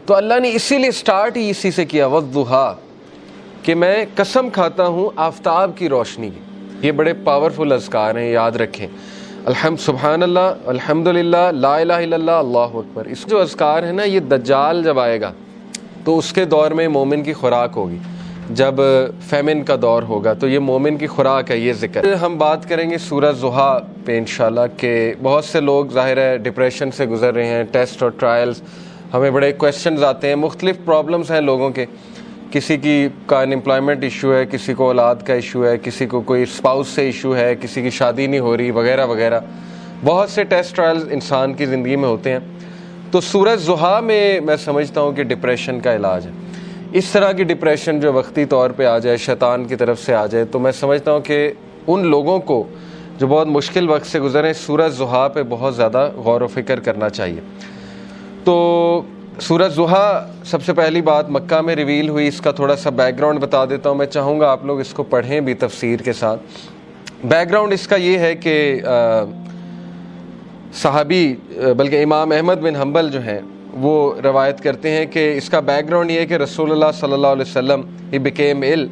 تو اللہ نے اسی لیے سٹارٹ ہی اسی سے کیا والضحیٰ، کہ میں قسم کھاتا ہوں آفتاب کی روشنی کی۔ یہ بڑے پاورفل اذکار ہیں، یاد رکھیں۔ سبحان اللہ، الحمدللہ، لا الہ الا اللہ، اللہ اکبر۔ اس جو اذکار ہے نا، یہ دجال جب آئے گا تو اس کے دور میں مومن کی خوراک ہوگی، جب فیمن کا دور ہوگا تو یہ مومن کی خوراک ہے یہ ذکر۔ ہم بات کریں گے سورہ ضحیٰ پہ انشاءاللہ، کہ بہت سے لوگ ظاہر ہے ڈپریشن سے گزر رہے ہیں، ٹیسٹ اور ٹرائلز، ہمیں بڑے کویسچنز آتے ہیں، مختلف پرابلمز ہیں لوگوں کے، کسی کی کا انمپلائمنٹ ایشو ہے، کسی کو اولاد کا ایشو ہے، کسی کو کوئی اسپاؤس سے ایشو ہے، کسی کی شادی نہیں ہو رہی، وغیرہ وغیرہ، بہت سے ٹیسٹ ٹرائلز انسان کی زندگی میں ہوتے ہیں۔ تو سورہ ضحیٰ میں سمجھتا ہوں کہ ڈپریشن کا علاج ہے۔ اس طرح کی ڈپریشن جو وقتی طور پہ آ جائے، شیطان کی طرف سے آ جائے، تو میں سمجھتا ہوں کہ ان لوگوں کو جو بہت مشکل وقت سے گزرے، سورہ ضحیٰ پہ بہت زیادہ غور و فکر کرنا چاہیے۔ تو سورہ ضحیٰ سب سے پہلی بات مکہ میں ریویل ہوئی، اس کا تھوڑا سا بیک گراؤنڈ بتا دیتا ہوں۔ میں چاہوں گا آپ لوگ اس کو پڑھیں بھی تفسیر کے ساتھ۔ بیک گراؤنڈ اس کا یہ ہے کہ صحابی بلکہ امام احمد بن حنبل جو ہیں وہ روایت کرتے ہیں کہ اس کا بیک گراؤنڈ یہ ہے کہ رسول اللہ صلی اللہ علیہ وسلم he became ill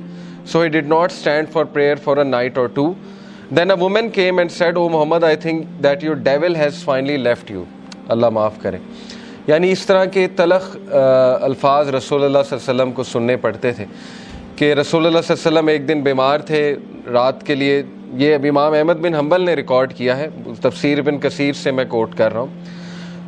so he did not stand for prayer for a night or two. Then a woman came and said, "Oh Muhammad, I think that your devil has finally left you." اللہ معاف کرے۔ یعنی اس طرح کے تلخ الفاظ رسول اللہ صلی اللہ علیہ وسلم کو سننے پڑتے تھے کہ رسول اللہ صلی اللہ علیہ وسلم ایک دن بیمار تھے رات کے لیے۔ یہ اب امام احمد بن حنبل نے ریکارڈ کیا ہے، تفسیر ابن کثیر سے میں کوٹ کر رہا ہوں۔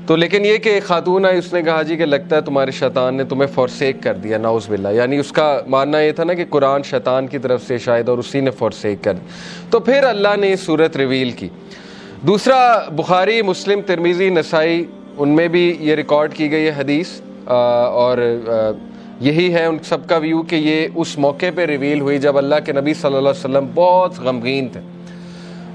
تو لیکن یہ کہ خاتون آئی، اس نے کہا جی کہ لگتا ہے تمہارے شیطان نے تمہیں فورسیک کر دیا، نعوذ باللہ۔ یعنی اس کا ماننا یہ تھا نا کہ قرآن شیطان کی طرف سے شاید، اور اسی نے فورسیک کر دیا۔ تو پھر اللہ نے یہ صورت ریویل کی۔ دوسرا، بخاری، مسلم، ترمذی، نسائی، ان میں بھی یہ ریکارڈ کی گئی ہے حدیث، اور یہی ہے ان سب کا ویو کہ یہ اس موقع پہ ریویل ہوئی جب اللہ کے نبی صلی اللہ علیہ وسلم بہت غمگین تھے،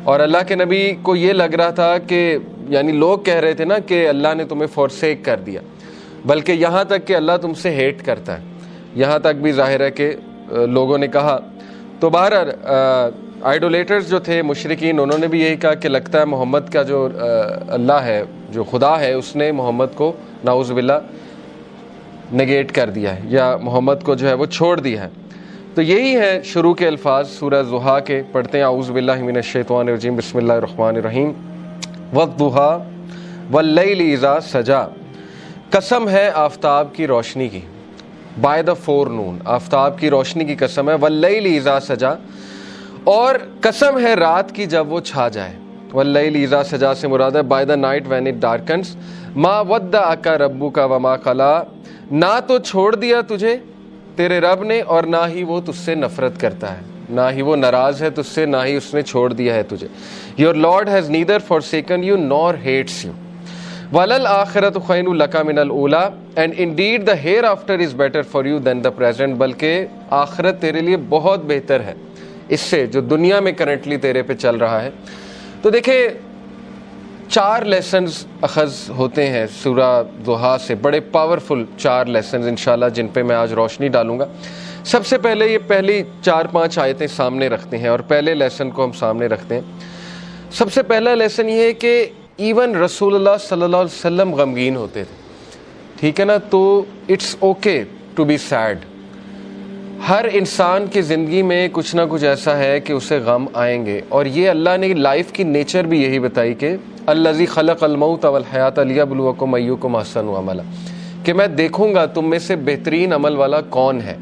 اور اللہ کے نبی کو یہ لگ رہا تھا کہ یعنی لوگ کہہ رہے تھے نا کہ اللہ نے تمہیں فورسیک کر دیا، بلکہ یہاں تک کہ اللہ تم سے ہیٹ کرتا ہے، یہاں تک بھی ظاہر ہے کہ لوگوں نے کہا۔ تو بہرحال آئیڈولیٹرز جو تھے، مشرکین، انہوں نے بھی یہی کہا کہ لگتا ہے محمد کا جو اللہ ہے، جو خدا ہے، اس نے محمد کو نعوذ باللہ نگیٹ کر دیا ہے، یا محمد کو جو ہے وہ چھوڑ دیا ہے۔ تو یہی ہے شروع کے الفاظ سورہ ضحیٰ کے، پڑھتے ہیں اعوذ باللہ من الشیطان الرجیم، بسم اللہ الرحمن الرحیم۔ والضحیٰ واللیل اذا سجا، قسم ہے آفتاب کی روشنی کی، بائی دا فور نون، آفتاب کی روشنی کی قسم ہے۔ واللیل اذا سجا، اور قسم ہے رات کی جب وہ چھا جائے۔ واللیل اذا سجا سے مراد ہے by the night when it darkness. ما ودعک ربک وما قلی، نہ تو چھوڑ دیا تجھے تیرے رب نے، اور نہ ہی وہ تجھ سے نفرت کرتا ہے، نہ ہی وہ ناراض ہے تجھ سے، نہ ہی اس نے چھوڑ دیا ہے تجھے۔ Your Lord has neither forsaken you nor hates you. وَلَلْآخِرَةُ خَيْرٌ لَكَ مِنَ الْأُولَىٰ، and indeed the hereafter is better for you than the present، بلکہ آخرت تیرے لیے بہت بہتر ہے اس سے جو دنیا میں کرنٹلی تیرے پہ چل رہا ہے۔ تو دیکھیں 4 لیسنز اخذ ہوتے ہیں سورہ ضحیٰ سے، بڑے پاورفل 4 لیسنز انشاءاللہ، جن پہ میں آج روشنی ڈالوں گا۔ سب سے پہلے یہ پہلی 4-5 آیتیں سامنے رکھتے ہیں، اور پہلے لیسن کو ہم سامنے رکھتے ہیں۔ سب سے پہلا لیسن یہ ہے کہ ایون رسول اللہ صلی اللہ علیہ وسلم غمگین ہوتے تھے، ٹھیک ہے نا؟ تو it's okay to be sad. ہر انسان کی زندگی میں کچھ نہ کچھ ایسا ہے کہ اسے غم آئیں گے، اور یہ اللہ نے لائف کی نیچر بھی یہی بتائی کہ الذی خلق الموت والحیات لیبلوکم ایکم احسن عملا، کہ میں دیکھوں گا تم میں سے بہترین عمل والا کون ہے۔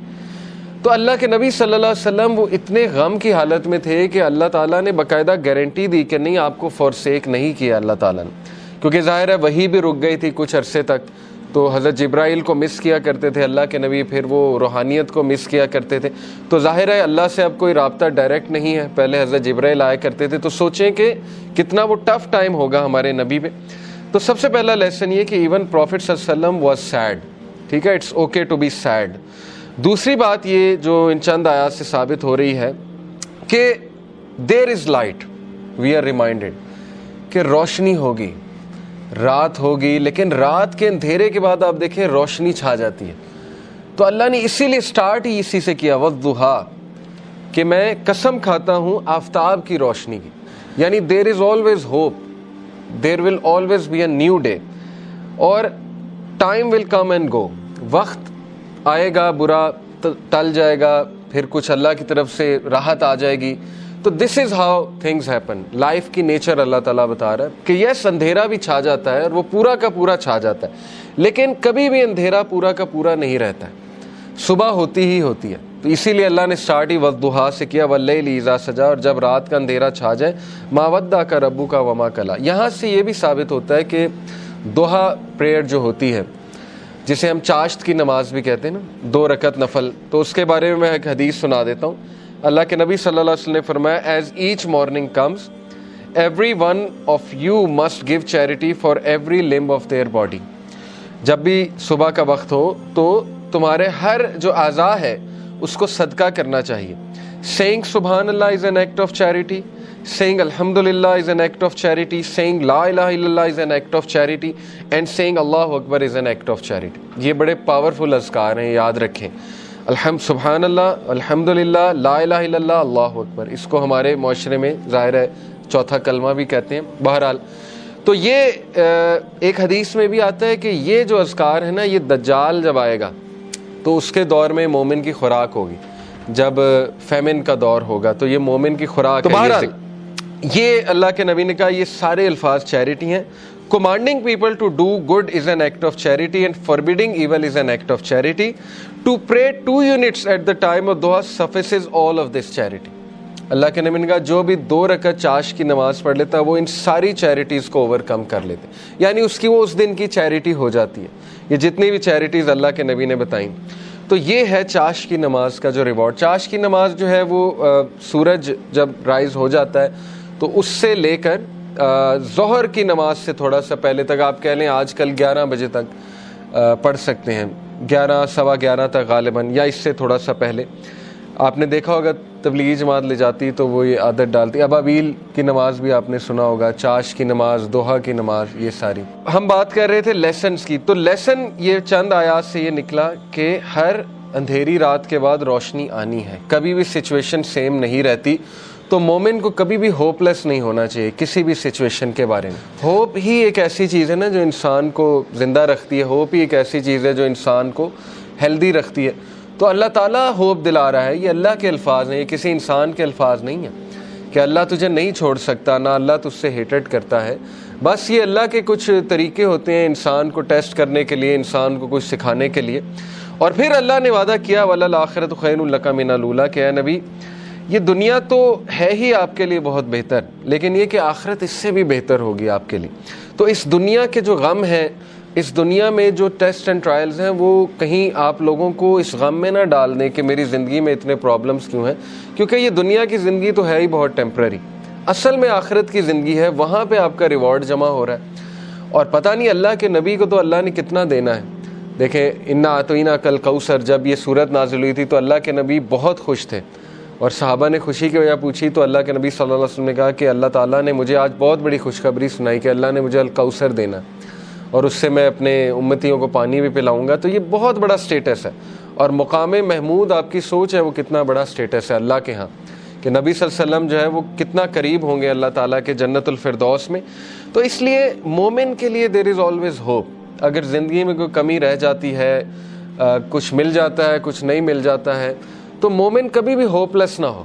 تو اللہ کے نبی صلی اللہ علیہ وسلم وہ اتنے غم کی حالت میں تھے کہ اللہ تعالیٰ نے باقاعدہ گارنٹی دی کہ نہیں، آپ کو فورسیک نہیں کیا اللہ تعالیٰ نے، کیونکہ ظاہر ہے وہی بھی رک گئی تھی کچھ عرصے تک، تو حضرت جبرائیل کو مس کیا کرتے تھے اللہ کے نبی، پھر وہ روحانیت کو مس کیا کرتے تھے، تو ظاہر ہے اللہ سے اب کوئی رابطہ ڈائریکٹ نہیں ہے۔ پہلے حضرت جبرائیل آیا کرتے تھے، تو سوچیں کہ کتنا وہ ٹف ٹائم ہوگا ہمارے نبی پہ۔ تو سب سے پہلا لیسن یہ کہ ایون پروفٹ صلی اللہ علیہ وسلم واز سیڈ، ٹھیک ہے، it's okay to be said. دوسری بات یہ جو ان چند آیات سے ثابت ہو رہی ہے کہ there is light, we are reminded کہ روشنی ہوگی، رات ہوگی، لیکن رات کے اندھیرے کے بعد آپ دیکھیں روشنی چھا جاتی ہے۔ تو اللہ نے اسی لیے سٹارٹ ہی اسی سے کیا، والضحیٰ، کہ میں قسم کھاتا ہوں آفتاب کی روشنی کی، یعنی there is always hope, there will always be a new day, اور time will come and go, وقت آئے گا برا ٹل جائے گا, پھر کچھ اللہ کی طرف سے راحت آ جائے گی. تو this is how things happen. Life کی نیچر اللہ تعالیٰ بتا رہا ہے کہ یس اندھیرا بھی چھا جاتا ہے اور وہ پورا کا پورا چھا جاتا ہے, لیکن کبھی بھی اندھیرا پورا کا پورا نہیں رہتا ہے, صبح ہوتی ہی ہوتی ہے. تو اسی لیے اللہ نے سٹارٹ ہی والضحیٰ سے کیا, واللیل اذا سجا, اور جب رات کا اندھیرا چھا جائے, ما ودعک ربک وما قلی. یہاں سے یہ بھی ثابت ہوتا ہے کہ ضحیٰ پریئر جو ہوتی ہے, جسے ہم چاشت کی نماز بھی کہتے ہیں نا, 2 رکعت نفل, تو اس کے بارے میں ایک حدیث سنا دیتا ہوں. اللہ کے نبی صلی اللہ علیہ وسلم نے فرمایا, as each morning comes every one of you must give charity for every limb of their body. جب بھی صبح کا وقت ہو تو تمہارے ہر جو اعضاء ہے اس کو صدقہ کرنا چاہیے. سیئنگ سبحان اللہ is an act of charity, saying alhamdulillah is an act of charity, saying la ilaha illallah is an act of charity, and saying Allahu Akbar is an act of charity. یہ بڑے powerful اذکار ہیں, یاد رکھیں. سبحان اللہ, الحمدللہ, لا الہ الا اللہ, اللہ اکبر. اس کو ہمارے معاشرے میں ظاہر ہے چوتھا کلمہ بھی کہتے ہیں. بہرحال تو یہ ایک حدیث میں بھی آتا ہے کہ یہ جو اذکار ہے نا, یہ دجال جب آئے گا تو اس کے دور میں مومن کی خوراک ہوگی. جب فیمن کا دور ہوگا تو یہ مومن کی خوراک ہے. بہرحال یہ اللہ کے نبی نے کہا یہ سارے الفاظ چیریٹی ہیں. Commanding people to do good is an act of charity, and forbidding evil is an act of charity. To pray 2 units at the time of duha suffices all of this charity. اللہ کے نبی نے کہا جو بھی 2 رکعت چاش کی نماز پڑھ لیتا ہے وہ ان ساری چیریٹیز کو اوور کم کر لیتے, یعنی اس کی وہ اس دن کی چیریٹی ہو جاتی ہے. یہ جتنی بھی چیریٹیز اللہ کے نبی نے بتائیں, تو یہ ہے چاش کی نماز کا جو ریوارڈ. چاش کی نماز جو ہے وہ سورج جب رائز ہو جاتا ہے تو اس سے لے کر ظہر کی نماز سے تھوڑا سا پہلے تک, آپ کہہ لیں آج کل 11 بجے تک پڑھ سکتے ہیں, 11 سوا 11 تک غالباً, یا اس سے تھوڑا سا پہلے. آپ نے دیکھا ہوگا تبلیغی جماعت لے جاتی تو وہ یہ عادت ڈالتی. ابابیل کی نماز بھی آپ نے سنا ہوگا, چاش کی نماز, دوحہ کی نماز, یہ ساری. ہم بات کر رہے تھے لیسنز کی. تو لیسن یہ چند آیات سے یہ نکلا کہ ہر اندھیری رات کے بعد روشنی آنی ہے. کبھی بھی سچویشن سیم نہیں رہتی, تو مومن کو کبھی بھی ہوپ لیس نہیں ہونا چاہیے کسی بھی سچویشن کے بارے میں. ہوپ ہی ایک ایسی چیز ہے نا جو انسان کو زندہ رکھتی ہے. ہوپ ہی ایک ایسی چیز ہے جو انسان کو ہیلدی رکھتی ہے. تو اللہ تعالیٰ ہوپ دلا رہا ہے. یہ اللہ کے الفاظ ہیں, یہ کسی انسان کے الفاظ نہیں ہیں کہ اللہ تجھے نہیں چھوڑ سکتا, نہ اللہ تجھ سے ہیٹڈ کرتا ہے. بس یہ اللہ کے کچھ طریقے ہوتے ہیں انسان کو ٹیسٹ کرنے کے لیے, انسان کو کچھ سکھانے کے لیے. اور پھر اللہ نے وعدہ کیا وَلَلْآخِرَةُ خَيْرٌ لَكَ مِنَ الْأُولَىٰ, کہ اے نبی یہ دنیا تو ہے ہی آپ کے لیے بہت بہتر, لیکن یہ کہ آخرت اس سے بھی بہتر ہوگی آپ کے لیے. تو اس دنیا کے جو غم ہیں, اس دنیا میں جو ٹیسٹ اینڈ ٹرائلز ہیں, وہ کہیں آپ لوگوں کو اس غم میں نہ ڈال دیں کہ میری زندگی میں اتنے پرابلمس کیوں ہیں, کیونکہ یہ دنیا کی زندگی تو ہے ہی بہت ٹیمپرری. اصل میں آخرت کی زندگی ہے, وہاں پہ آپ کا ریوارڈ جمع ہو رہا ہے. اور پتہ نہیں اللہ کے نبی کو تو اللہ نے کتنا دینا ہے. دیکھیں انا اعطیناک کل کوثر, جب یہ صورت نازل ہوئی تھی تو اللہ کے نبی بہت خوش تھے, اور صحابہ نے خوشی کی وجہ پوچھی تو اللہ کے نبی صلی اللہ علیہ وسلم نے کہا کہ اللہ تعالیٰ نے مجھے آج بہت بڑی خوشخبری سنائی کہ اللہ نے مجھے الکوثر دینا, اور اس سے میں اپنے امتیوں کو پانی بھی پلاؤں گا. تو یہ بہت بڑا سٹیٹس ہے, اور مقام محمود آپ کی سوچ ہے وہ کتنا بڑا سٹیٹس ہے اللہ کے ہاں, کہ نبی صلی اللہ علیہ وسلم جو ہے وہ کتنا قریب ہوں گے اللہ تعالیٰ کے جنت الفردوس میں. تو اس لیے مومن کے لیے دیر از آلویز ہوپ. اگر زندگی میں کوئی کمی رہ جاتی ہے, کچھ مل جاتا ہے, کچھ نہیں مل جاتا ہے, تو مومن کبھی بھی ہوپ لیس نہ ہو.